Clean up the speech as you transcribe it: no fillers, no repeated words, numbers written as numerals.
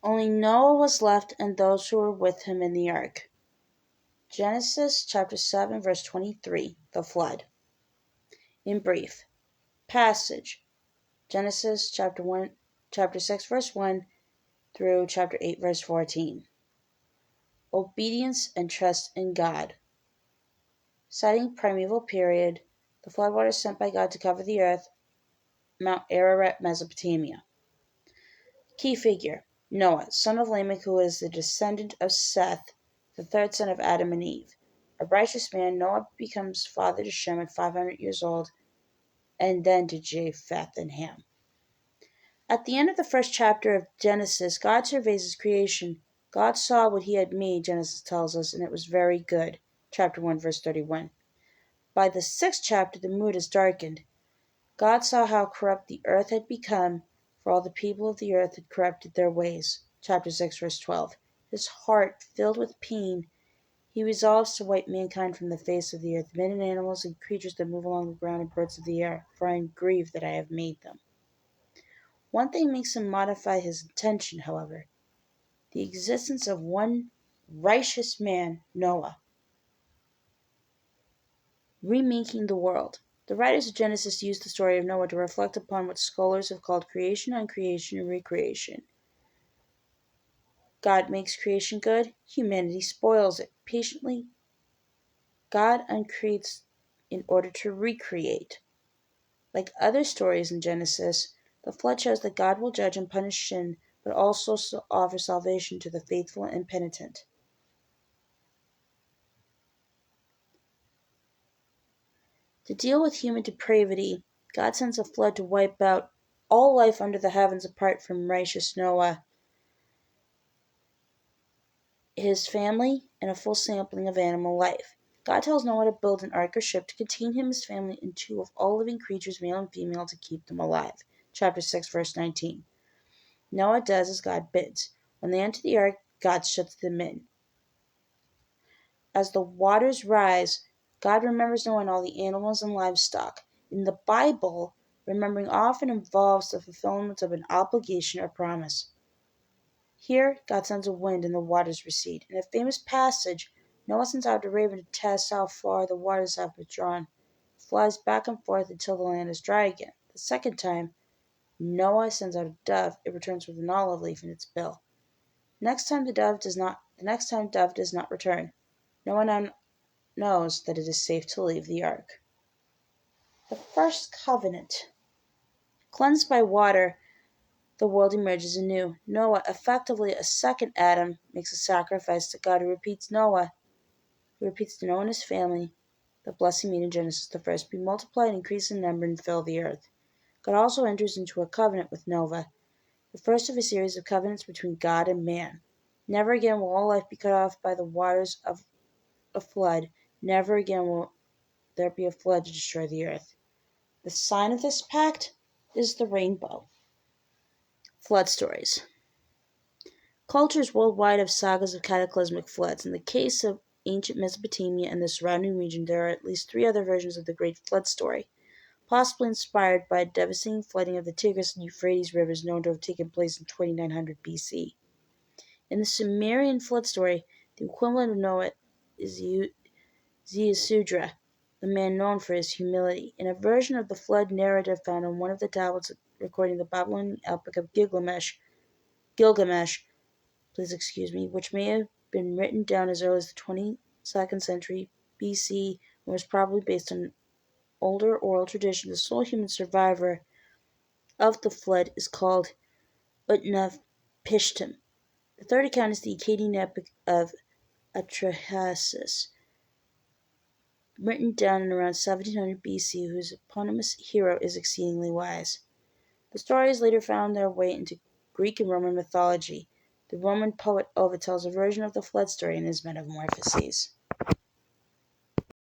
Only Noah was left and those who were with him in the ark. Genesis chapter 7 verse 23, the flood. In brief, passage. Genesis chapter 6 verse 1 through chapter 8 verse 14. Obedience and trust in God. Citing primeval period, the floodwaters sent by God to cover the earth, Mount Ararat, Mesopotamia. Key figure: Noah, son of Lamech, who is the descendant of Seth, the third son of Adam and Eve. A righteous man, Noah becomes father to Shem at 500 years old, and then to Japheth and Ham. At the end of the first chapter of Genesis, God surveys his creation. God saw what he had made, Genesis tells us, and it was very good. Chapter 1, verse 31. By the sixth chapter, the mood is darkened. God saw how corrupt the earth had become, for all the people of the earth had corrupted their ways. Chapter 6, verse 12. His heart filled with pain, he resolves to wipe mankind from the face of the earth, men and animals and creatures that move along the ground and birds of the air, for I am grieved that I have made them. One thing makes him modify his intention, however: the existence of one righteous man, Noah, remaking the world. The writers of Genesis use the story of Noah to reflect upon what scholars have called creation, uncreation, and recreation. God makes creation good, humanity spoils it. Patiently, God uncreates in order to recreate. Like other stories in Genesis, the flood shows that God will judge and punish sin, but also offer salvation to the faithful and penitent. To deal with human depravity, God sends a flood to wipe out all life under the heavens apart from righteous Noah, his family, and a full sampling of animal life. God tells Noah to build an ark or ship to contain him, his family, and two of all living creatures, male and female, to keep them alive. Chapter 6, verse 19. Noah does as God bids. When they enter the ark, God shuts them in. As the waters rise, God remembers Noah and all the animals and livestock. In the Bible, remembering often involves the fulfillment of an obligation or promise. Here, God sends a wind and the waters recede. In a famous passage, Noah sends out a raven to test how far the waters have withdrawn. It flies back and forth until the land is dry again. The second time, Noah sends out a dove. It returns with an olive leaf in its bill. Next time dove does not return. Noah now knows that it is safe to leave the ark. The first covenant. Cleansed by water, the world emerges anew. Noah, effectively a second Adam, makes a sacrifice to God, who repeats to Noah and his family the blessing made in Genesis the first: be multiplied, increase in number, and fill the earth. God also enters into a covenant with Noah, the first of a series of covenants between God and man. Never again will all life be cut off by the waters of a flood. Never again will there be a flood to destroy the earth. The sign of this pact is the rainbow. Flood stories. Cultures worldwide have sagas of cataclysmic floods. In the case of ancient Mesopotamia and the surrounding region, there are at least 3 other versions of the Great Flood story, possibly inspired by a devastating flooding of the Tigris and Euphrates rivers known to have taken place in 2900 BC. In the Sumerian flood story, the equivalent of Noah is Ziusudra, the man known for his humility. In a version of the flood narrative found on one of the tablets recording the Babylonian epic of Gilgamesh, which may have been written down as early as the 22nd century BC and was probably based on an older oral tradition, the sole human survivor of the flood is called Utnapishtim. The third account is the Akkadian epic of Atrahasis, written down in around 1700 BC, whose eponymous hero is exceedingly wise. The stories later found their way into Greek and Roman mythology. The Roman poet Ovid tells a version of the flood story in his Metamorphoses.